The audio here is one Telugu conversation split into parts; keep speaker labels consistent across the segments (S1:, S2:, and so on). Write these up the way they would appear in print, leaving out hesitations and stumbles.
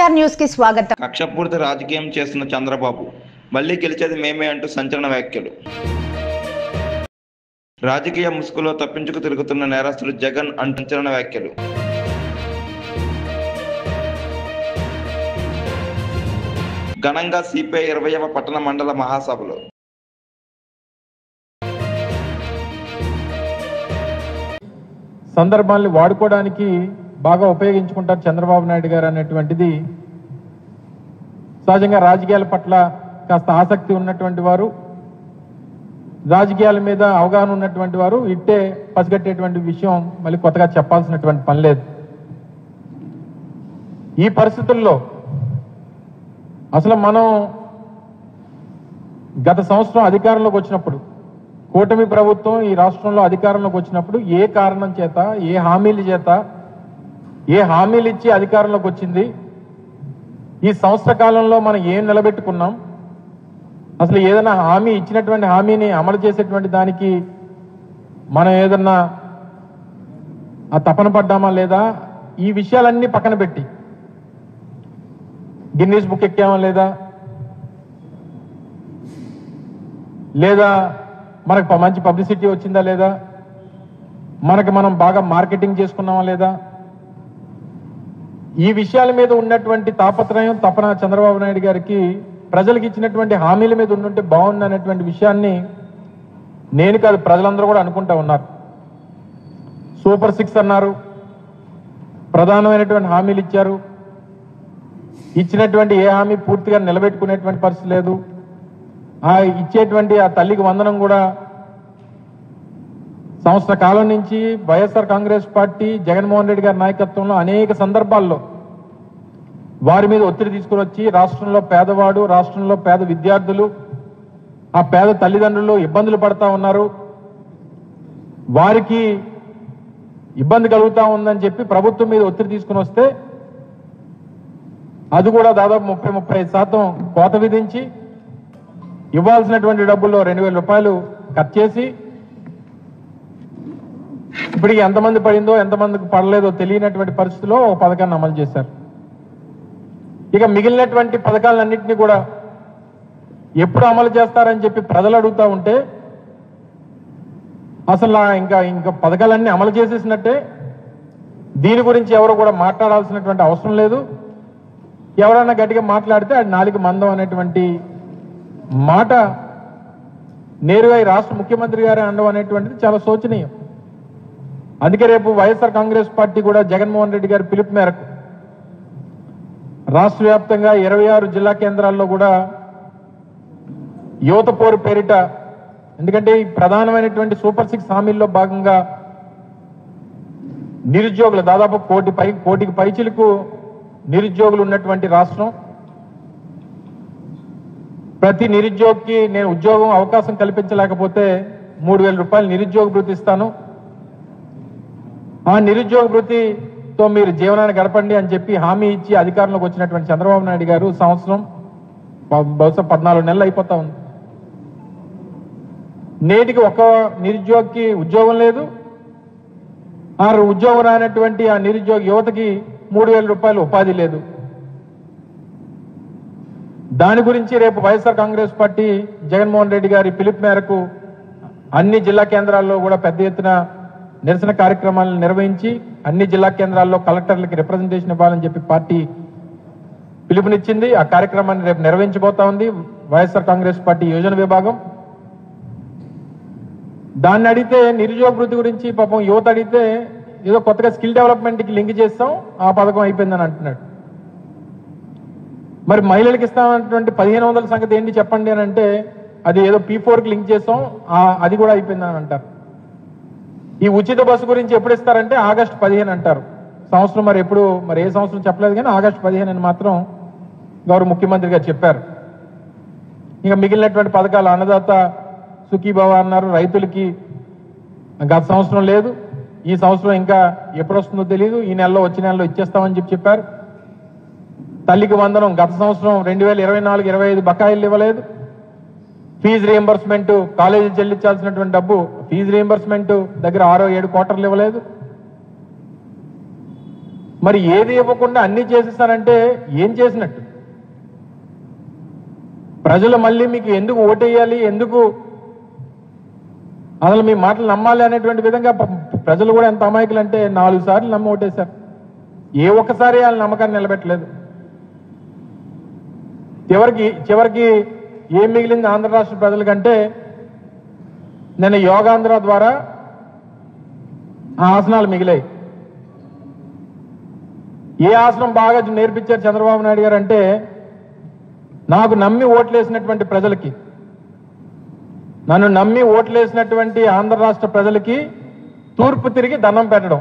S1: కేవీఆర్ న్యూస్ కి స్వాగతం.
S2: కక్షపూరిత రాజకీయం చేస్తున్న చంద్రబాబు మళ్ళీ గెలిచేది మేమే అంటూ సంచలన వ్యాఖ్యలు. రాజకీయ ముసుగులో తప్పించుకు తిరుగుతున్న నేరస్తులు జగన్ అంటూ సంచలన వ్యాఖ్యలు. ఘనంగా సిపిఐ 20వ పట్టణ మండల మహాసభలు.
S3: సందర్భాన్ని వాడుకోవడానికి బాగా ఉపయోగించుకుంటారు చంద్రబాబు నాయుడు గారు అనేటువంటిది సహజంగా రాజకీయాల పట్ల కాస్త ఆసక్తి ఉన్నటువంటి వారు, రాజకీయాల మీద అవగాహన ఉన్నటువంటి వారు ఇట్టే పసిగట్టేటువంటి విషయం మళ్ళీ కొత్తగా చెప్పాల్సినటువంటి పని లేదు. ఈ పరిస్థితుల్లో అసలు మనం గత సంవత్సరం అధికారంలోకి వచ్చినప్పుడు, కూటమి ప్రభుత్వం ఈ రాష్ట్రంలో అధికారంలోకి వచ్చినప్పుడు ఏ కారణం చేత, ఏ హామీల చేత, ఏ హామీలు ఇచ్చి అధికారంలోకి వచ్చింది, ఈ సంవత్సర కాలంలో మనం ఏం నిలబెట్టుకున్నాం, అసలు ఏదైనా హామీ ఇచ్చినటువంటి హామీని అమలు చేసేటువంటి దానికి మనం ఏదన్నా ఆ తపన పడ్డామా లేదా, ఈ విషయాలన్నీ పక్కన పెట్టి గిన్నీస్ బుక్ ఎక్కామా లేదా మనకు మంచి పబ్లిసిటీ వచ్చిందా లేదా, మనం బాగా మార్కెటింగ్ చేసుకున్నామా లేదా, ఈ విషయాల మీద ఉన్నటువంటి తాపత్రయం, తపన చంద్రబాబు నాయుడు గారికి ప్రజలకు ఇచ్చినటువంటి హామీల మీద ఉండుంటే బాగుంది అనేటువంటి విషయాన్ని నేను కాదు ప్రజలందరూ కూడా అనుకుంటా ఉన్నారు. సూపర్ 6 అన్నారు, ప్రధానమైనటువంటి హామీలు ఇచ్చారు, ఇచ్చినటువంటి ఏ హామీ పూర్తిగా నిలబెట్టుకునేటువంటి పరిస్థితి లేదు. ఆ ఇచ్చేటువంటి ఆ తల్లికి వందనం కూడా సంవత్సర కాలం నుంచి వైఎస్ఆర్ కాంగ్రెస్ పార్టీ జగన్మోహన్ రెడ్డి గారి నాయకత్వంలో అనేక సందర్భాల్లో వారి మీద ఒత్తిడి తీసుకుని వచ్చి రాష్ట్రంలో పేదవాడు, రాష్ట్రంలో పేద విద్యార్థులు, ఆ పేద తల్లిదండ్రులు ఇబ్బందులు పడతా ఉన్నారు, వారికి ఇబ్బంది కలుగుతా ఉందని చెప్పి ప్రభుత్వం మీద ఒత్తిడి తీసుకుని వస్తే అది కూడా దాదాపు 30-35% కోత విధించి ఇవ్వాల్సినటువంటి డబ్బుల్లో 2,000 రూపాయలు కట్ చేసి ఇప్పటికి ఎంతమంది పడిందో ఎంతమందికి పడలేదో తెలియనటువంటి పరిస్థితిలో ఒక పథకాన్ని అమలు చేశారు. ఇక మిగిలినటువంటి పథకాలన్నింటినీ కూడా ఎప్పుడు అమలు చేస్తారని చెప్పి ప్రజలు అడుగుతూ ఉంటే అసలు ఇంకా పథకాలన్నీ అమలు చేసేసినట్టే, దీని గురించి ఎవరు కూడా మాట్లాడాల్సినటువంటి అవసరం లేదు. ఎవరైనా గట్టిగా మాట్లాడితే అది నాలుగు మందం అనేటువంటి మాట నేరుగా ఈ రాష్ట్ర ముఖ్యమంత్రి గారే అనడం అనేటువంటిది చాలా శోచనీయం. అందుకే రేపు వైఎస్ఆర్ కాంగ్రెస్ పార్టీ కూడా జగన్మోహన్ రెడ్డి గారి పిలుపు మేరకు రాష్ట్ర వ్యాప్తంగా 26 జిల్లా కేంద్రాల్లో కూడా యువత పోరు పేరిట, ఎందుకంటే ఈ ప్రధానమైనటువంటి సూపర్ 6 హామీల్లో భాగంగా నిరుద్యోగులు దాదాపు కోటికి పైచిలకు నిరుద్యోగులు ఉన్నటువంటి రాష్ట్రం. ప్రతి నిరుద్యోగికి నేను ఉద్యోగం అవకాశం కల్పించలేకపోతే 3,000 రూపాయలు నిరుద్యోగ భృతి ఇస్తాను, ఆ నిరుద్యోగ భృతితో మీరు జీవనాన్ని గడపండి అని చెప్పి హామీ ఇచ్చి అధికారంలోకి వచ్చినటువంటి చంద్రబాబు నాయుడు గారు సంవత్సరం బహుశా 14 నెలలు అయిపోతా ఉంది. నేటికి ఒక్క నిరుద్యోగికి ఉద్యోగం లేదు. ఆ ఉద్యోగం రానటువంటి ఆ నిరుద్యోగ యువతకి 3,000 రూపాయలు ఉపాధి లేదు. దాని గురించి రేపు వైఎస్ఆర్ కాంగ్రెస్ పార్టీ జగన్మోహన్ రెడ్డి గారి పిలుపు మేరకు అన్ని జిల్లా కేంద్రాల్లో కూడా పెద్ద ఎత్తున నిరసన కార్యక్రమాలను నిర్వహించి అన్ని జిల్లా కేంద్రాల్లో కలెక్టర్లకి రిప్రజెంటేషన్ ఇవ్వాలని చెప్పి పార్టీ పిలుపునిచ్చింది. ఆ కార్యక్రమాన్ని రేపు నిర్వహించబోతా ఉంది వైఎస్ఆర్ కాంగ్రెస్ పార్టీ యోజన విభాగం. దాన్ని అడిగితే నిరుద్యోగ వృత్తి గురించి పాపం యువత అడిగితే ఏదో కొత్తగా స్కిల్ డెవలప్మెంట్కి లింక్ చేస్తాం, ఆ పథకం అయిపోయిందని అంటున్నాడు. మరి మహిళలకు ఇస్తామన్నటువంటి 1,500 సంగతి ఏంటి చెప్పండి అని అంటే అది ఏదో P4కి లింక్ చేస్తాం, అది కూడా అయిపోయిందని అంటారు. ఈ ఉచిత బస్సు గురించి ఎప్పుడు ఇస్తారంటే ఆగస్టు 15 అంటారు. సంవత్సరం మరి ఏ సంవత్సరం చెప్పలేదు కానీ ఆగస్టు 15 అని మాత్రం గౌరవ ముఖ్యమంత్రి గారు చెప్పారు. ఇంకా మిగిలినటువంటి పథకాలు అన్నదాత సుఖీభవ అన్నారు, రైతులకి గత సంవత్సరం లేదు, ఈ సంవత్సరం ఇంకా ఎప్పుడు వస్తుందో తెలియదు, ఈ నెలలో వచ్చే నెలలో ఇచ్చేస్తామని చెప్పారు. తల్లికి వందనం గత సంవత్సరం 2024-25 బకాయిలు ఇవ్వలేదు. ఫీజు రీఎంబర్స్మెంట్, కాలేజీ చెల్లించాల్సినటువంటి డబ్బు ఫీజు రీఎంబర్స్మెంట్ దగ్గర 6-7 క్వార్టర్లు ఇవ్వలేదు. మరి ఏది ఇవ్వకుండా అన్ని చేసేస్తానంటే ఏం చేసినట్టు? ప్రజలు మళ్ళీ మీకు ఎందుకు ఓటేయాలి, ఎందుకు అసలు మీ మాటలు నమ్మాలి అనేటువంటి విధంగా ప్రజలు కూడా ఎంత అమాయకులు అంటే 4 సార్లు నమ్మి ఓటేశారు. ఏ ఒక్కసారి వాళ్ళ నమ్మకాన్ని నిలబెట్టలేదు. చివరికి ఏం మిగిలింది ఆంధ్ర రాష్ట్ర ప్రజలకంటే నిన్న యోగాంధ్ర ద్వారా ఆ ఆసనాలు మిగిలాయి. ఏ ఆసనం బాగా నేర్పించారు చంద్రబాబు నాయుడు గారు అంటే, నాకు నమ్మి ఓట్లేసినటువంటి ప్రజలకి, నన్ను నమ్మి ఓట్లేసినటువంటి ఆంధ్ర రాష్ట్ర ప్రజలకి తూర్పు తిరిగి దండం పెట్టడం.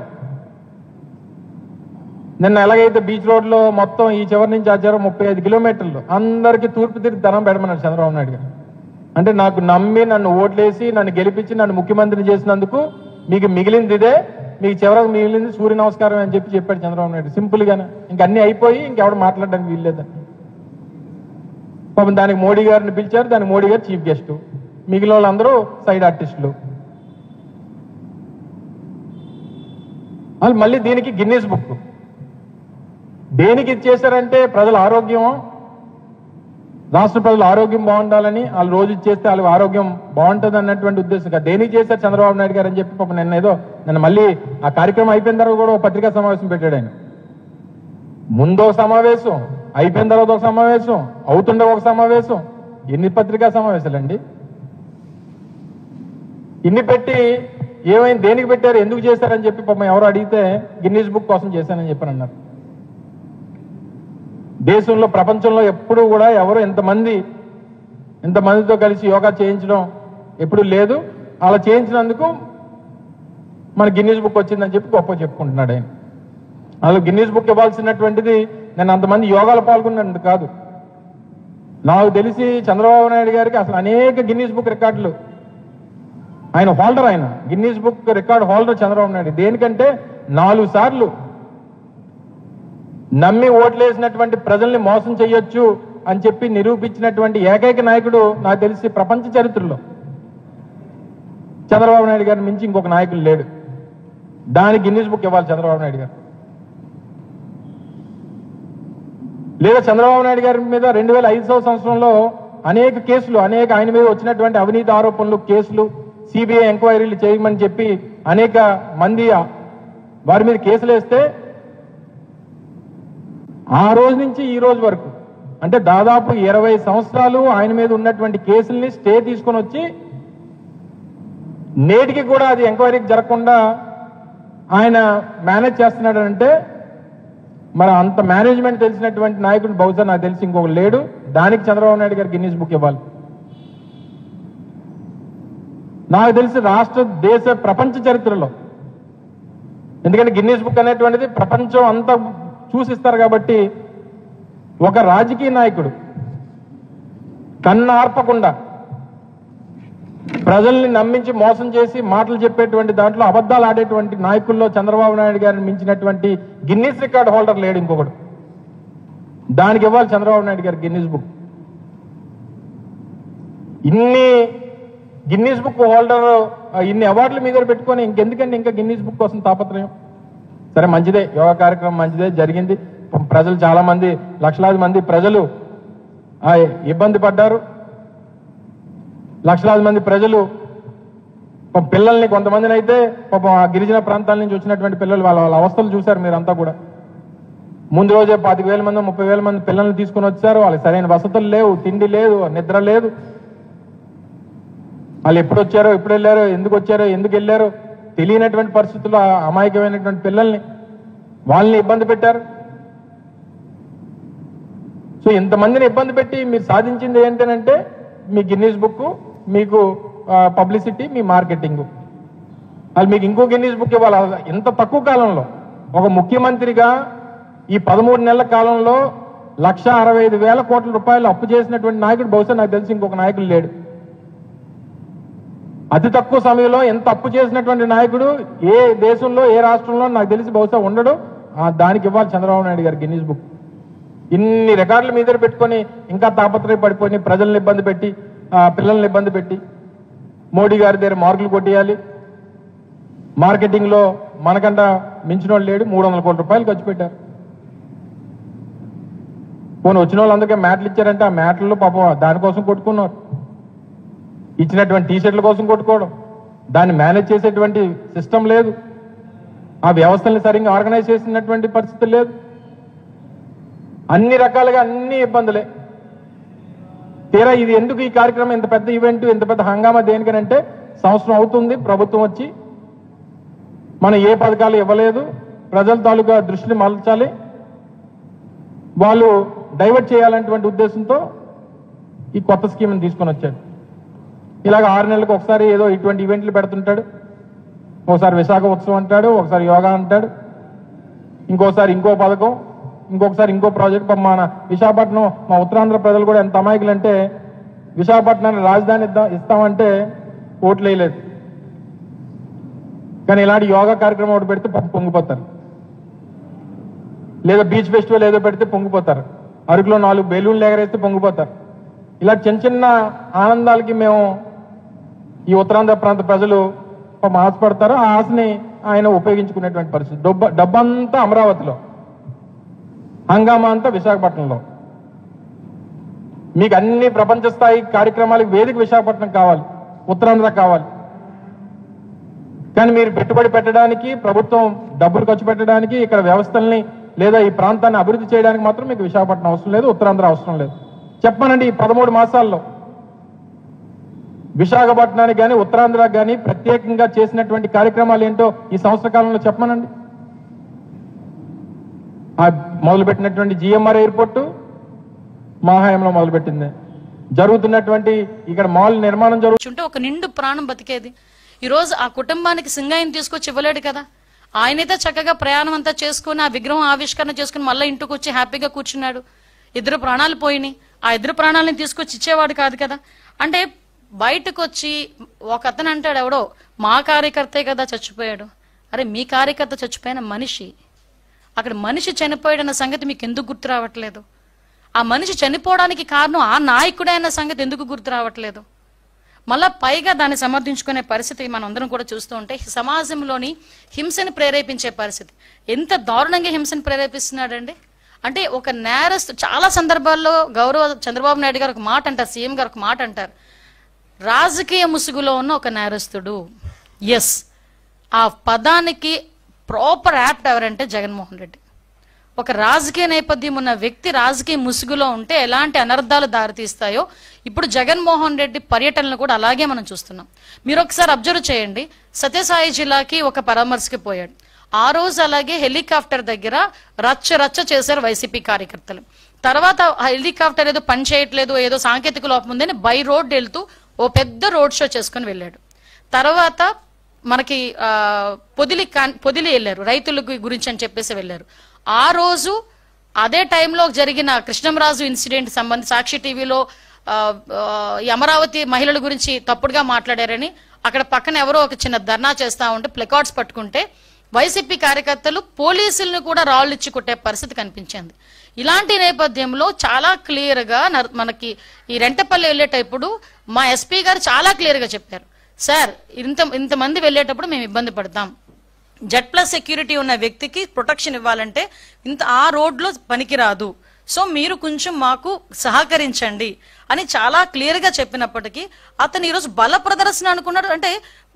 S3: నిన్న ఎలాగైతే బీచ్ రోడ్లో మొత్తం ఈ చివరి నుంచి ఆ చివరి 35 కిలోమీటర్లు అందరికీ తూర్పు తిరిగి దండం పెట్టమన్నాడు చంద్రబాబు నాయుడు గారు. అంటే నాకు నమ్మి నన్ను ఓట్లేసి నన్ను గెలిపించి నన్ను ముఖ్యమంత్రిని చేసినందుకు మీకు మిగిలింది ఇదే, మీకు చివరికి మిగిలింది సూర్య నమస్కారం అని చెప్పాడు చంద్రబాబు నాయుడు. సింపుల్ గానే ఇంక అన్ని అయిపోయి ఇంకెవడు మాట్లాడడానికి వీల్లేదని. పాపం దానికి మోడీ గారిని పిలిచారు, దానికి మోడీ గారు చీఫ్ గెస్ట్, మిగిలిన వాళ్ళందరూ సైడ్ ఆర్టిస్టులు. వాళ్ళు మళ్ళీ దీనికి గిన్నీస్ బుక్. దేనికి ఇది చేశారంటే ప్రజల ఆరోగ్యం, రాష్ట్ర ప్రజల ఆరోగ్యం బాగుండాలని, వాళ్ళు రోజు చేస్తే వాళ్ళ ఆరోగ్యం బాగుంటుంది అన్నటువంటి ఉద్దేశంగా దేనికి చేశారు చంద్రబాబు నాయుడు గారు అని చెప్పి పాపం నిన్న మళ్ళీ ఆ కార్యక్రమం అయిపోయిన తర్వాత కూడా ఒక పత్రికా సమావేశం పెట్టాడు ఆయన. ముందో సమావేశం, అయిపోయిన తర్వాత ఒక సమావేశం, అవుతుండే ఒక సమావేశం. ఎన్ని పత్రికా సమావేశాలండి? ఇన్ని పెట్టి ఏమైంది, దేనికి పెట్టారు, ఎందుకు చేశారని చెప్పి పాపం ఎవరు అడిగితే గిన్నీస్ బుక్ కోసం చేశానని చెప్పని అన్నారు. దేశంలో ప్రపంచంలో ఎప్పుడు కూడా ఎవరు ఎంతమందితో కలిసి యోగా చేయించడం ఎప్పుడు లేదు. అలా చేయించినందుకు మన గిన్నీస్ బుక్ వచ్చిందని చెప్పి గొప్ప చెప్పుకుంటున్నాడు ఆయన. అలా గిన్నీస్ బుక్ ఇవ్వాల్సినటువంటిది నేను అంతమంది యోగాలు పాల్గొన్నాను కాదు. నాకు తెలిసి చంద్రబాబు నాయుడు గారికి అసలు అనేక గిన్నీస్ బుక్ రికార్డులు ఆయన హోల్డర్, ఆయన Guinness book record holder Chandrababu Naidu. దేనికంటే 4 సార్లు నమ్మి ఓట్లేసినటువంటి ప్రజల్ని మోసం చేయొచ్చు అని చెప్పి నిరూపించినటువంటి ఏకైక నాయకుడు నాకు తెలిసి ప్రపంచ చరిత్రలో చంద్రబాబు నాయుడు గారిని మించి ఇంకొక నాయకుడు లేడు. దానికి గిన్నీస్ బుక్ ఇవ్వాలి చంద్రబాబు నాయుడు గారు. లేదా చంద్రబాబు నాయుడు గారి మీద 2005 సంవత్సరంలో అనేక కేసులు, ఆయన మీద వచ్చినటువంటి అవినీతి ఆరోపణలు, కేసులు, సిబిఐ ఎంక్వైరీలు చేయమని చెప్పి అనేక మంది వారి మీద కేసులు వేస్తే ఆ రోజు నుంచి ఈ రోజు వరకు అంటే దాదాపు 20 సంవత్సరాలు ఆయన మీద ఉన్నటువంటి కేసుల్ని స్టే తీసుకొని వచ్చి నేటికి కూడా అది ఎంక్వైరీకి జరగకుండా ఆయన మేనేజ్ చేస్తున్నాడు అంటే మరి అంత మేనేజ్మెంట్ తెలిసినటువంటి నాయకుడు బహుశా నాకు తెలిసి ఇంకొక లేడు. దానికి చంద్రబాబు నాయుడు గారు గిన్నీస్ బుక్ ఇవ్వాలి. నాకు తెలిసి రాష్ట్ర, దేశ, ప్రపంచ చరిత్రలో, ఎందుకంటే గిన్నీస్ బుక్ అనేటువంటిది ప్రపంచం అంతా చూసిస్తారు కాబట్టి ఒక రాజకీయ నాయకుడు కన్ను ఆర్పకుండా ప్రజల్ని నమ్మించి మోసం చేసి మాటలు చెప్పేటువంటి దాంట్లో అబద్ధాలు ఆడేటువంటి నాయకుల్లో చంద్రబాబు నాయుడు గారిని మించినటువంటి గిన్నీస్ రికార్డ్ హోల్డర్ లేడు ఇంకొకడు. దానికి ఇవ్వాలి చంద్రబాబు నాయుడు గారు గిన్నీస్ బుక్. ఇన్ని గిన్నీస్ బుక్ హోల్డర్, ఇన్ని అవార్డులు మీద పెట్టుకొని ఇంకెందుకండి ఇంకా గిన్నీస్ బుక్ కోసం తాపత్రయం? సరే, మంచిదే, యోగా కార్యక్రమం మంచిదే జరిగింది. ప్రజలు చాలా మంది, లక్షలాది మంది ప్రజలు ఇబ్బంది పడ్డారు. లక్షలాది మంది ప్రజలు పిల్లల్ని, కొంతమందిని అయితే పాపం ఆ గిరిజన ప్రాంతాల నుంచి వచ్చినటువంటి పిల్లలు వాళ్ళ అవస్థలు చూశారు మీరంతా కూడా. ముందు రోజే 25,000 మంది 30,000 మంది పిల్లల్ని తీసుకుని వచ్చారు. వాళ్ళకి సరైన వసతులు లేవు, తిండి లేదు, నిద్ర లేదు. వాళ్ళు ఎప్పుడు వచ్చారో, ఎప్పుడు వెళ్ళారో, ఎందుకు వచ్చారో, ఎందుకు వెళ్ళారో తెలియనటువంటి పరిస్థితుల్లో అమాయకమైనటువంటి పిల్లల్ని, వాళ్ళని ఇబ్బంది పెట్టారు. సో ఇంతమందిని ఇబ్బంది పెట్టి మీరు సాధించింది ఏంటంటే మీ గిన్నీస్ బుక్, మీకు పబ్లిసిటీ, మీ మార్కెటింగ్. వాళ్ళు మీకు ఇంకో గిన్నీస్ బుక్ ఇవ్వాలి. ఇంత తక్కువ కాలంలో ఒక ముఖ్యమంత్రిగా ఈ 13 నెలల కాలంలో 1,65,000 కోట్ల రూపాయలు అప్పు చేసినటువంటి నాయకుడు బహుశా నాకు తెలిసి ఇంకొక నాయకుడు లేడు. అతి తక్కువ సమయంలో ఎంత అప్పు చేసినటువంటి నాయకుడు ఏ దేశంలో, ఏ రాష్ట్రంలో నాకు తెలిసి బహుశా ఉండడు. దానికి ఇవ్వాలి చంద్రబాబు నాయుడు గారు గిన్నీస్ బుక్. ఇన్ని రికార్డుల మీద పెట్టుకొని ఇంకా తాపత్రయపడిపోయి ప్రజల్ని ఇబ్బంది పెట్టి, పిల్లల్ని ఇబ్బంది పెట్టి మోడీ గారి దగ్గర మార్కులు కొట్టేయాలి, మార్కెటింగ్ లో మనకంట మించిన వాళ్ళు లేడు, 300 కోట్ల రూపాయలు ఖర్చు పెట్టారు. పోనీ వచ్చిన వాళ్ళందరికీ మ్యాట్లు ఇచ్చారంటే ఆ మ్యాట్లలో పాపం దానికోసం కొట్టుకున్నారు. ఇచ్చినటువంటి టీషర్ట్ల కోసం కొట్టుకోవడం, దాన్ని మేనేజ్ చేసేటువంటి సిస్టమ్ లేదు, ఆ వ్యవస్థల్ని సరిగ్గా ఆర్గనైజ్ చేసినటువంటి పరిస్థితి లేదు. అన్ని రకాలుగా అన్ని ఇబ్బందులే. తీరా ఇది ఎందుకు ఈ కార్యక్రమం, ఇంత పెద్ద ఈవెంట్, ఇంత పెద్ద హంగామా దేనికనంటే సంవత్సరం అవుతుంది ప్రభుత్వం వచ్చి, మనం ఏ పథకాలు ఇవ్వలేదు, ప్రజల తాలూకా దృష్టిని మలచాలి, వాళ్ళు డైవర్ట్ చేయాలనేటువంటి ఉద్దేశంతో ఈ కొత్త స్కీమ్ని తీసుకొని వచ్చాడు. ఇలాగ 6 నెలలకు ఒకసారి ఏదో ఇటువంటి ఈవెంట్లు పెడుతుంటాడు. ఒకసారి విశాఖ ఉత్సవం అంటాడు, ఒకసారి యోగా అంటాడు, ఇంకోసారి ఇంకో పథకం, ఇంకొకసారి ఇంకో ప్రాజెక్ట్. మన విశాఖపట్నం, మా ఉత్తరాంధ్ర ప్రజలు కూడా ఎంత అమాయకులు అంటే విశాఖపట్నాన్ని రాజధాని ఇస్తామంటే ఓట్లు వేయలేదు. కానీ ఇలాంటి యోగా కార్యక్రమం ఒకటి పెడితే పొంగిపోతారు, లేదా బీచ్ ఫెస్టివల్ ఏదో పెడితే పొంగిపోతారు, అరకులో 4 బెలూన్లు ఎగరేస్తే పొంగిపోతారు. ఇలా చిన్న చిన్న ఆనందాలకి మేము ఈ ఉత్తరాంధ్ర ప్రాంత ప్రజలు ఆశపడతారు. ఆ ఆశని ఆయన ఉపయోగించుకునేటువంటి పరిస్థితి. డబ్బంతా అమరావతిలో, హంగామా అంతా విశాఖపట్నంలో. మీకు అన్ని ప్రపంచ స్థాయి కార్యక్రమాలకు వేదిక విశాఖపట్నం కావాలి, ఉత్తరాంధ్ర కావాలి. కానీ మీరు పెట్టుబడి పెట్టడానికి, ప్రభుత్వం డబ్బులు ఖర్చు పెట్టడానికి, ఇక్కడ వ్యవస్థల్ని లేదా ఈ ప్రాంతాన్ని అభివృద్ధి చేయడానికి మాత్రం మీకు విశాఖపట్నం అవసరం లేదు, ఉత్తరాంధ్ర అవసరం లేదు. చెప్పానండి, ఈ 13 మాసాల్లో విశాఖపట్నానికి కానీ ఉత్తరాంధ్రకు కానీ ప్రత్యేకంగా చేసినటువంటి కార్యక్రమాలు ఏంటో ఈ సంవత్సర కాలంలో చెప్పమనండి. మొదలుపెట్టినటువంటి జిఎంఆర్ ఎయిర్పోర్టు మా హయాంలో మొదలుపెట్టింది. జరుగుతున్నటువంటి ఇక్కడ మాల్ నిర్మాణం జరుగుతుంటే
S1: ఒక నిండు ప్రాణం బతికేది. ఈ రోజు ఆ కుటుంబానికి సింగాయిని తీసుకొచ్చి ఇవ్వలేడు కదా. ఆయనైతే చక్కగా ప్రయాణం అంతా చేసుకుని ఆ విగ్రహం ఆవిష్కరణ చేసుకుని మళ్ళీ ఇంటికి వచ్చి హ్యాపీగా కూర్చున్నాడు. 2 ప్రాణాలు పోయినాయి. ఆ 2 ప్రాణాలని తీసుకొచ్చి ఇచ్చేవాడు కాదు కదా. అంటే బయటకు వచ్చి ఒక అతను అంటాడు, ఎవడో మా కార్యకర్తే కదా చచ్చిపోయాడు. అరే మీ కార్యకర్త చచ్చిపోయిన మనిషి, అక్కడ మనిషి చనిపోయాడన్న సంగతి మీకు ఎందుకు గుర్తు రావట్లేదు? ఆ మనిషి చనిపోవడానికి కారణం ఆ నాయకుడే అన్న సంగతి ఎందుకు గుర్తు రావట్లేదు? మళ్ళా పైగా దాన్ని సమర్థించుకునే పరిస్థితి మనం అందరం కూడా చూస్తూ ఉంటే సమాజంలోని హింసని ప్రేరేపించే పరిస్థితి. ఎంత దారుణంగా హింసని ప్రేరేపిస్తున్నాడండి. అంటే ఒక నేరస్తు, చాలా సందర్భాల్లో గౌరవ చంద్రబాబు నాయుడు గారు ఒక మాట అంటారు, సీఎం గారు ఒక మాట అంటారు, రాజకీయ ముసుగులో ఉన్న ఒక నేరస్తుడు. ఎస్, ఆ పదానికి ప్రాపర్ యాప్ట్ ఎవరంటే జగన్మోహన్ రెడ్డి. ఒక రాజకీయ నేపథ్యం ఉన్న వ్యక్తి రాజకీయ ముసుగులో ఉంటే ఎలాంటి అనర్థాలు దారితీస్తాయో ఇప్పుడు జగన్మోహన్ రెడ్డి పర్యటనలు కూడా అలాగే మనం చూస్తున్నాం. మీరు ఒకసారి అబ్జర్వ్ చేయండి. సత్యసాయి జిల్లాకి ఒక పరామర్శకి పోయాడు. ఆ రోజు అలాగే హెలికాప్టర్ దగ్గర రచ్చ చేశారు వైసీపీ కార్యకర్తలు. తర్వాత హెలికాప్టర్ ఏదో పని చేయట్లేదు, ఏదో సాంకేతిక లోపం ఉందని బై రోడ్ వెళ్తూ ఓ పెద్ద రోడ్ షో చేసుకుని వెళ్ళాడు. తర్వాత మనకి పొదిలి వెళ్ళారు, రైతుల గురించి అని చెప్పేసి వెళ్ళారు. ఆ రోజు అదే టైంలో జరిగిన కృష్ణంరాజు ఇన్సిడెంట్ సంబంధించి సాక్షి టీవీలో అమరావతి మహిళల గురించి తప్పుడుగా మాట్లాడారని అక్కడ పక్కన ఎవరో ఒక చిన్న ధర్నా చేస్తా ఉంటే ప్లకార్డ్స్ పట్టుకుంటే వైసీపీ కార్యకర్తలు పోలీసులను కూడా రాళ్లు ఇచ్చి కొట్టే పరిస్థితి కనిపించింది. ఇలాంటి నేపథ్యంలో చాలా క్లియర్ గా మనకి ఈ రెంటపల్లి వెళ్ళేటప్పుడు మా ఎస్పీ గారు చాలా క్లియర్ గా చెప్పారు, సార్ ఇంతమంది వెళ్ళేటప్పుడు మేము ఇబ్బంది పడతాం, Z+ సెక్యూరిటీ ఉన్న వ్యక్తికి ప్రొటెక్షన్ ఇవ్వాలంటే ఆ రోడ్లో పనికిరాదు, సో మీరు కొంచెం మాకు సహకరించండి అని చాలా క్లియర్ గా చెప్పినప్పటికీ అతను ఈరోజు బల ప్రదర్శన అనుకున్నాడు. అంటే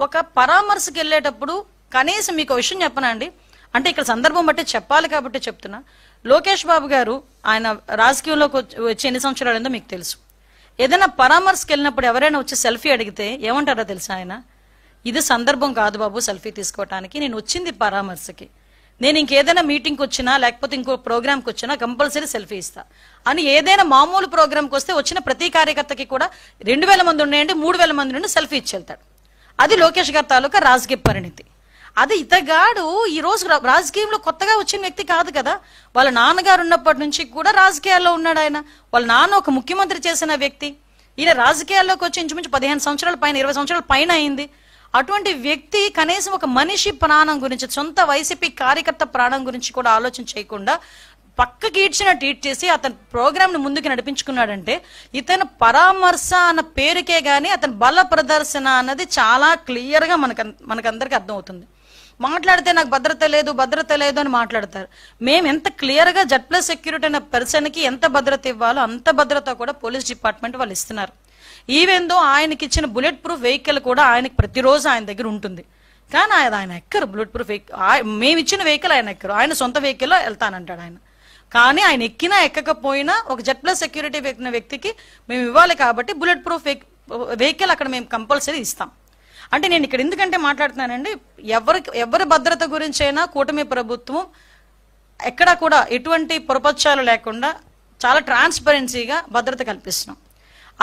S1: ఒక పరామర్శకు వెళ్ళేటప్పుడు కనీసం మీకు విషయం చెప్పనండి, అంటే ఇక్కడ సందర్భం బట్టి చెప్పాలి కాబట్టి చెప్తున్నా. లోకేష్ బాబు గారు ఆయన రాజకీయంలోకి వచ్చి ఎన్ని సంవత్సరాలు అయిందో మీకు తెలుసు. ఏదైనా పరామర్శకు వెళ్ళినప్పుడు ఎవరైనా వచ్చి సెల్ఫీ అడిగితే ఏమంటారో తెలుసా ఆయన, ఇది సందర్భం కాదు బాబు సెల్ఫీ తీసుకోవటానికి, నేను వచ్చింది పరామర్శకి, నేను ఇంకేదైనా మీటింగ్కి వచ్చినా లేకపోతే ఇంకో ప్రోగ్రామ్కి వచ్చినా కంపల్సరీ సెల్ఫీ ఇస్తా అని. ఏదైనా మామూలు ప్రోగ్రామ్కి వస్తే వచ్చిన ప్రతి కార్యకర్తకి కూడా 2000 మంది ఉన్నాయండి, 3000 మంది నుండి సెల్ఫీ ఇచ్చి వెళ్తాడు. అది లోకేష్ గారి తాలూకా రాజకీయ పరిణితి. అది ఇతగాడు ఈ రోజు రాజకీయంలో కొత్తగా వచ్చిన వ్యక్తి కాదు కదా. వాళ్ళ నాన్నగారు ఉన్నప్పటి నుంచి కూడా రాజకీయాల్లో ఉన్నాడు ఆయన. వాళ్ళ నాన్న ఒక ముఖ్యమంత్రి చేసిన వ్యక్తి. ఈయన రాజకీయాల్లోకి వచ్చి ఇంచుమించు 15 సంవత్సరాల పైన, 20 సంవత్సరాల పైన అయింది. అటువంటి వ్యక్తి కనీసం ఒక మనిషి ప్రాణం గురించి, సొంత వైసీపీ కార్యకర్త ప్రాణం గురించి కూడా ఆలోచన చేయకుండా పక్కకి ఈడ్చిన ట్వీట్ చేసి అతని ప్రోగ్రామ్ ను ముందుకు నడిపించుకున్నాడంటే ఇతను పరామర్శ అన్న పేరుకే గాని అతని బల ప్రదర్శన అన్నది చాలా క్లియర్ గా మనకందరికి అర్థమవుతుంది. మాట్లాడితే నాకు భద్రత లేదు అని మాట్లాడతారు. మేము ఎంత క్లియర్ గా జెడ్+ సెక్యూరిటీ అనే పర్సన్ కి ఎంత భద్రత ఇవ్వాలో అంత భద్రత కూడా పోలీస్ డిపార్ట్మెంట్ వాళ్ళు ఇస్తున్నారు. ఈవెన్ దో ఆయనకి ఇచ్చిన బుల్లెట్ ప్రూఫ్ వెహికల్ కూడా ఆయనకి ప్రతిరోజు ఆయన దగ్గర ఉంటుంది. కానీ ఆయన ఎక్కరు బుల్లెట్ ప్రూఫ్ మేము ఇచ్చిన వెహికల్ ఆయన ఎక్కరు, ఆయన సొంత వెహికల్లో వెళ్తానంటాడు ఆయన. కానీ ఆయన ఎక్కినా ఎక్కకపోయినా ఒక జెడ్+ సెక్యూరిటీ వ్యక్తికి మేము ఇవ్వాలి కాబట్టి బుల్లెట్ ప్రూఫ్ వెహికల్ అక్కడ మేము కంపల్సరీ ఇస్తాం. అంటే నేను ఇక్కడ ఎందుకంటే మాట్లాడుతున్నానండి, ఎవరి భద్రత గురించైనా కూటమి ప్రభుత్వం ఎక్కడా కూడా ఎటువంటి పొరపక్షాలు లేకుండా చాలా ట్రాన్స్పరెన్సీగా భద్రత కల్పిస్తున్నాం.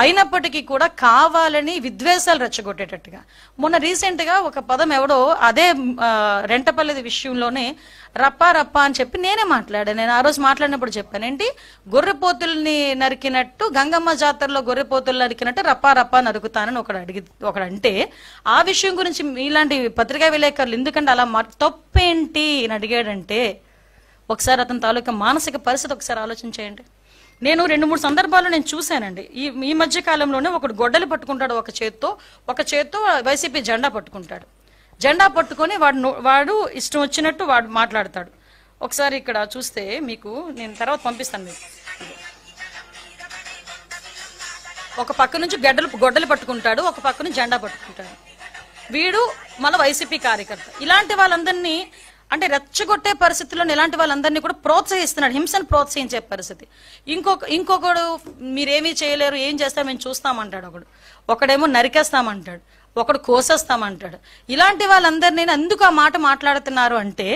S1: అయినప్పటికీ కూడా కావాలని విద్వేషాలు రెచ్చగొట్టేటట్టుగా మొన్న రీసెంట్ గా ఒక పదం ఎవడో అదే రెంటపల్లి విషయంలోనే రప్పా అని చెప్పి నేనే మాట్లాడాను. నేను ఆ రోజు మాట్లాడినప్పుడు చెప్పాను, ఏంటి గొర్రెపోతుల్ని నరికినట్టు గంగమ్మ జాతరలో గొర్రెపోతులు నరికినట్టు రప్పా నరుకుతానని ఒకడంటే ఆ విషయం గురించి ఇలాంటి పత్రికా విలేకరులు ఎందుకంటే అలా తప్పేంటి అని అడిగాడంటే ఒకసారి అతని తాలూకా మానసిక పరిస్థితి ఒకసారి ఆలోచించేయండి. నేను 2-3 సందర్భాల్లో నేను చూశానండి. ఈ మధ్య కాలంలోనే ఒకడు గొడ్డలి పట్టుకుంటాడు ఒక చేత్తో వైసీపీ జెండా పట్టుకుంటాడు. జెండా పట్టుకొని వాడు ఇష్టం వచ్చినట్టు వాడు మాట్లాడతాడు. ఒకసారి ఇక్కడ చూస్తే మీకు నేను తర్వాత పంపిస్తాను. మీకు ఒక పక్క నుంచి గొడ్డలి పట్టుకుంటాడు, ఒక పక్క నుంచి జెండా పట్టుకుంటాడు. వీడు మన వైసీపీ కార్యకర్త. ఇలాంటి వాళ్ళందరినీ అంటే రెచ్చగొట్టే పరిస్థితుల్లో ఇలాంటి వాళ్ళందరినీ కూడా ప్రోత్సహిస్తున్నాడు, హింసను ప్రోత్సహించే పరిస్థితి. ఇంకొకడు మీరేమీ చేయలేరు, ఏం చేస్తాం మేము చూస్తామంటాడు. ఒకడేమో నరికేస్తామంటాడు, ఒకడు కోసేస్తామంటాడు. ఇలాంటి వాళ్ళందరినీ ఎందుకు ఆ మాట మాట్లాడుతున్నారు అంటే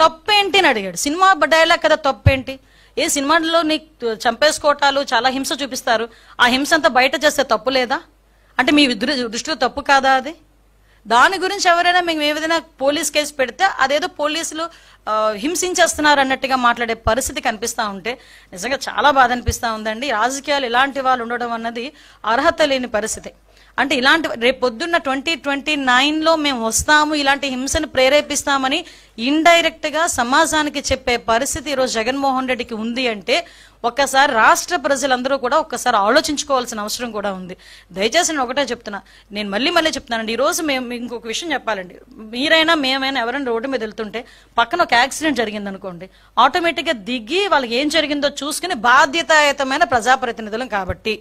S1: తప్పేంటి అని అడిగాడు. సినిమా డైలాగ్ కదా తప్పేంటి, ఏ సినిమాలో నీకు చంపేసుకోవటాలు చాలా హింస చూపిస్తారు, ఆ హింస అంతా బయట చేస్తే తప్పు లేదా అంటే మీ దృష్టిలో తప్పు కాదా అది? దాని గురించి ఎవరైనా మేము ఏదైనా పోలీస్ కేసు పెడితే అదేదో పోలీసులు హింసించేస్తున్నారు అన్నట్టుగా మాట్లాడే పరిస్థితి కనిపిస్తూ ఉంటే నిజంగా చాలా బాధ అనిపిస్తూ ఉందండి. రాజకీయాలు ఇలాంటి వాళ్ళు ఉండడం అన్నది అర్హత లేని పరిస్థితి. అంటే ఇలాంటి రేపు పొద్దున్న 2029లో మేము వస్తాము, ఇలాంటి హింసను ప్రేరేపిస్తామని ఇండైరెక్ట్ గా సమాజానికి చెప్పే పరిస్థితి ఈరోజు జగన్మోహన్ రెడ్డికి ఉంది అంటే ఒక్కసారి రాష్ట్ర ప్రజలందరూ కూడా ఒక్కసారి ఆలోచించుకోవాల్సిన అవసరం కూడా ఉంది. దయచేసి నేను ఒకటే చెప్తున్నా, నేను మళ్ళీ చెప్తున్నానండి. ఈ రోజు మేము ఇంకొక విషయం చెప్పాలండి, మీరైనా మేమైనా ఎవరైనా రోడ్డు మీద వెళ్తుంటే పక్కన ఒక యాక్సిడెంట్ జరిగింది అనుకోండి, ఆటోమేటిక్ గా దిగి వాళ్ళకి ఏం జరిగిందో చూసుకుని బాధ్యతాయుతమైన ప్రజాప్రతినిధులం కాబట్టి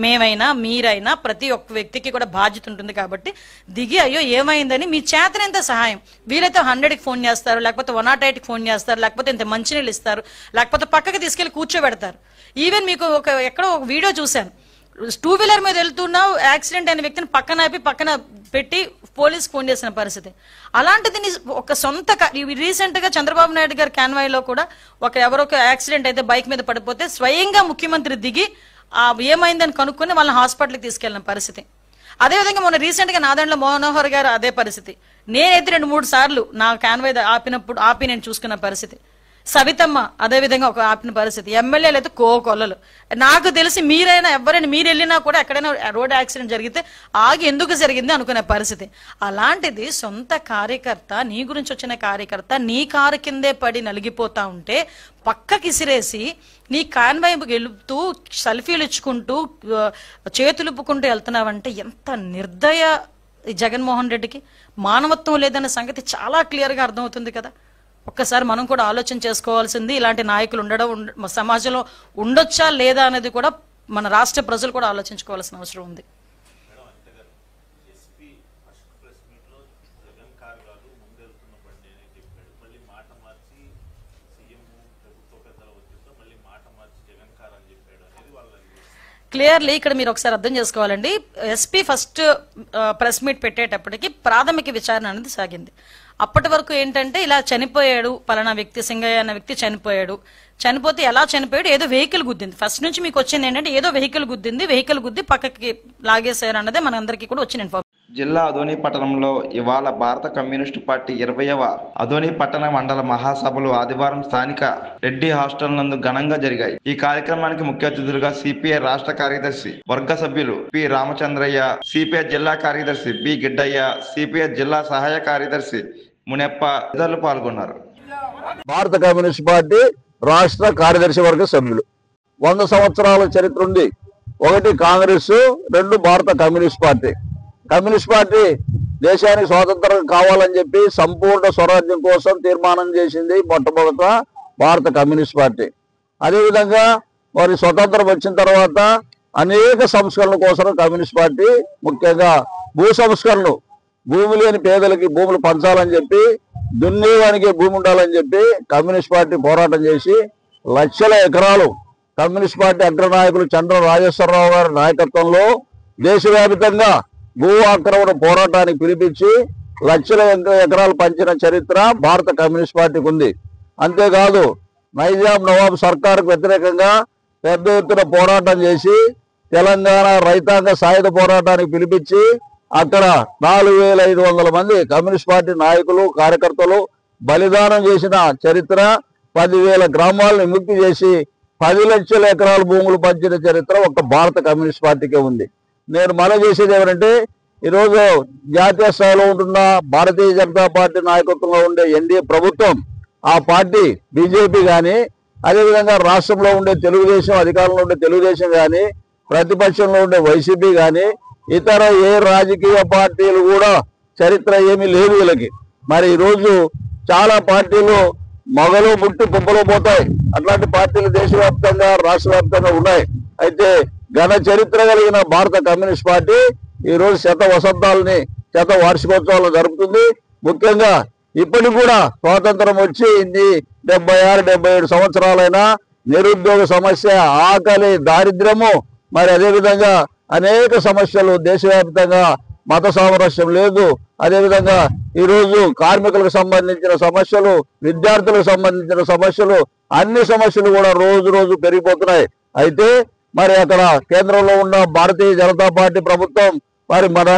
S1: మేమైనా మీరైనా ప్రతి ఒక్క వ్యక్తికి కూడా బాధ్యత ఉంటుంది కాబట్టి దిగి అయ్యో ఏమైందని మీ చేతనంత సహాయం వీలైతే 100కి ఫోన్ చేస్తారు, లేకపోతే 108కి ఫోన్ చేస్తారు, లేకపోతే ఇంత మంచినీళ్ళు ఇస్తారు, లేకపోతే పక్కకి తీసుకెళ్లి కూర్చోబెడతారు. ఈవెన్ మీకు ఎక్కడో ఒక వీడియో చూశాను, 2 వీలర్ మీద వెళ్తున్నావు యాక్సిడెంట్ అయిన వ్యక్తిని పక్కన పెట్టి పోలీస్ ఫోన్ చేసిన పరిస్థితి. అలాంటిది ఒక సొంత రీసెంట్ గా చంద్రబాబు నాయుడు గారి కాన్వాయ్లో కూడా ఎవరొక యాక్సిడెంట్ అయితే బైక్ మీద పడిపోతే స్వయంగా ముఖ్యమంత్రి దిగి ఏమైందని కనుక్కొని వాళ్ళని హాస్పిటల్కి తీసుకెళ్లిన పరిస్థితి. అదేవిధంగా మొన్న రీసెంట్ గా నాదెండ్ల మనోహర్ గారు అదే పరిస్థితి. నేనైతే 2-3 సార్లు నా కాన్వాయ్ ఆపి నేను చూసుకున్న పరిస్థితి. సవితమ్మ అదేవిధంగా ఒక ఆపిన పరిస్థితి. ఎమ్మెల్యేలు అయితే కోకొల్లలు. నాకు తెలిసి ఎవరైనా మీరు వెళ్ళినా కూడా ఎక్కడైనా రోడ్ యాక్సిడెంట్ జరిగితే ఆగి ఎందుకు జరిగింది అనుకునే పరిస్థితి. అలాంటిది సొంత కార్యకర్త, నీ గురించి వచ్చిన కార్యకర్త నీ కారు కిందే పడి నలిగిపోతా ఉంటే పక్కకి ఇసిరేసి నీ కాన్వాయ్ గెలుపుతూ సెల్ఫీలు ఇచ్చుకుంటూ చేతులుపుకుంటూ వెళ్తున్నావంటే ఎంత నిర్దయ జగన్మోహన్ రెడ్డికి. మానవత్వం లేదన్న సంగతి చాలా క్లియర్ గా అర్థమవుతుంది కదా. ఒక్కసారి మనం కూడా ఆలోచన చేసుకోవాల్సింది, ఇలాంటి నాయకులు సమాజంలో ఉండొచ్చా లేదా అనేది కూడా మన రాష్ట్ర ప్రజలు కూడా ఆలోచించుకోవాల్సిన అవసరం ఉంది. క్లియర్లీ ఇక్కడ మీరు ఒకసారి అర్థం చేసుకోవాలండి. ఎస్పీ ఫస్ట్ ప్రెస్ మీట్ పెట్టేటప్పటికి ప్రాథమిక విచారణ అనేది సాగింది. అప్పటి వరకు ఏంటంటే ఇలా చనిపోయాడు పలానా వ్యక్తి, సింగయ్య అన్న వ్యక్తి చనిపోతే ఎలా చనిపోయాడు, ఏదో వెహికల్ గుద్దింది. ఫస్ట్ నుంచి మీకు వచ్చింది ఏంటంటే ఏదో వెహికల్ గుద్ది పక్కకి లాగేశారు అన్నదే మనందరికీ కూడా వచ్చిన ఇన్ఫర్మేషన్.
S2: జిల్లా అదోని పట్టణంలో ఇవాళ భారత కమ్యూనిస్టు పార్టీ 20వ అదోని పట్టణ మండల మహాసభలు ఆదివారం స్థానిక రెడ్డి హాస్టల్ నందు ఘనంగా జరిగాయి. ఈ కార్యక్రమానికి ముఖ్య అతిథులుగా సిపిఐ రాష్ట్ర కార్యదర్శి వర్గ సభ్యులు పి రామచంద్రయ్య, సిపిఐ జిల్లా కార్యదర్శి బి గిడ్డయ్య, సిపిఐ జిల్లా సహాయ కార్యదర్శి మునెప్ప తదితరులు పాల్గొన్నారు.
S4: భారత కమ్యూనిస్ట్ పార్టీ రాష్ట్ర కార్యదర్శి వర్గ సభ్యులు 100 సంవత్సరాల చరిత్ర ఉంది. 1 కాంగ్రెస్, 2 భారత కమ్యూనిస్ట్ పార్టీ. కమ్యూనిస్ట్ పార్టీ దేశానికి స్వాతంత్రం కావాలని చెప్పి సంపూర్ణ స్వరాజ్యం కోసం తీర్మానం చేసింది మొట్టమొదట భారత కమ్యూనిస్ట్ పార్టీ. అదేవిధంగా మరి స్వతంత్రం వచ్చిన తర్వాత అనేక సంస్కరణల కోసం కమ్యూనిస్ట్ పార్టీ, ముఖ్యంగా భూ సంస్కరణలు, భూమి లేని పేదలకి భూములు పంచాలని చెప్పి, దున్నేవానికి భూమి ఉండాలని చెప్పి కమ్యూనిస్ట్ పార్టీ పోరాటం చేసి లక్షల ఎకరాలు కమ్యూనిస్ట్ పార్టీ అగ్రనాయకులు చంద్ర రాజేశ్వరరావు గారి నాయకత్వంలో దేశవ్యాప్తంగా భూ ఆక్రమణ పోరాటానికి పిలిపించి లక్షల ఎకరాలు పంచిన చరిత్ర భారత కమ్యూనిస్ట్ పార్టీకి ఉంది. అంతేకాదు నైజాం నవాబ్ సర్కారుకు వ్యతిరేకంగా పెద్ద ఎత్తున పోరాటం చేసి తెలంగాణ రైతాంగ సాయుధ పోరాటానికి పిలిపించి అక్కడ 4500 మంది కమ్యూనిస్ట్ పార్టీ నాయకులు కార్యకర్తలు బలిదానం చేసిన చరిత్ర, 10,000 గ్రామాలను విముక్తి చేసి 10 లక్షల ఎకరాల భూములు పంచిన చరిత్ర ఒక్క భారత కమ్యూనిస్ట్ పార్టీకే ఉంది. నేను మనవి చేసేది ఏమంటే, ఈరోజు జాతీయ స్థాయిలో ఉంటున్న భారతీయ జనతా పార్టీ నాయకత్వంలో ఉండే ఎన్డీఏ ప్రభుత్వం, ఆ పార్టీ బీజేపీ కానీ, అదేవిధంగా రాష్ట్రంలో ఉండే తెలుగుదేశం, అధికారంలో ఉండే తెలుగుదేశం కానీ, ప్రతిపక్షంలో ఉండే వైసీపీ కానీ, ఇతర ఏ రాజకీయ పార్టీలు కూడా చరిత్ర ఏమీ లేదు వీళ్ళకి. మరి ఈరోజు చాలా పార్టీలు మొగలు పుట్టి కుప్పలు పోతాయి. అట్లాంటి పార్టీలు దేశవ్యాప్తంగా రాష్ట్ర వ్యాప్తంగా ఉన్నాయి. అయితే ఘన చరిత్ర కలిగిన భారత కమ్యూనిస్ట్ పార్టీ ఈరోజు శత వార్షికోత్సవాలను జరుపుతుంది. ముఖ్యంగా ఇప్పటికి కూడా స్వాతంత్రం వచ్చి 76-77 సంవత్సరాలైనా నిరుద్యోగ సమస్య, ఆకలి, దారిద్ర్యము, మరి అదేవిధంగా అనేక సమస్యలు దేశవ్యాప్తంగా, మత సామరస్యం లేదు. అదేవిధంగా ఈరోజు కార్మికులకు సంబంధించిన సమస్యలు, విద్యార్థులకు సంబంధించిన సమస్యలు, అన్ని సమస్యలు కూడా రోజు రోజు పెరిగిపోతున్నాయి. అయితే మరి అక్కడ కేంద్రంలో ఉన్న భారతీయ జనతా పార్టీ ప్రభుత్వం మరి మన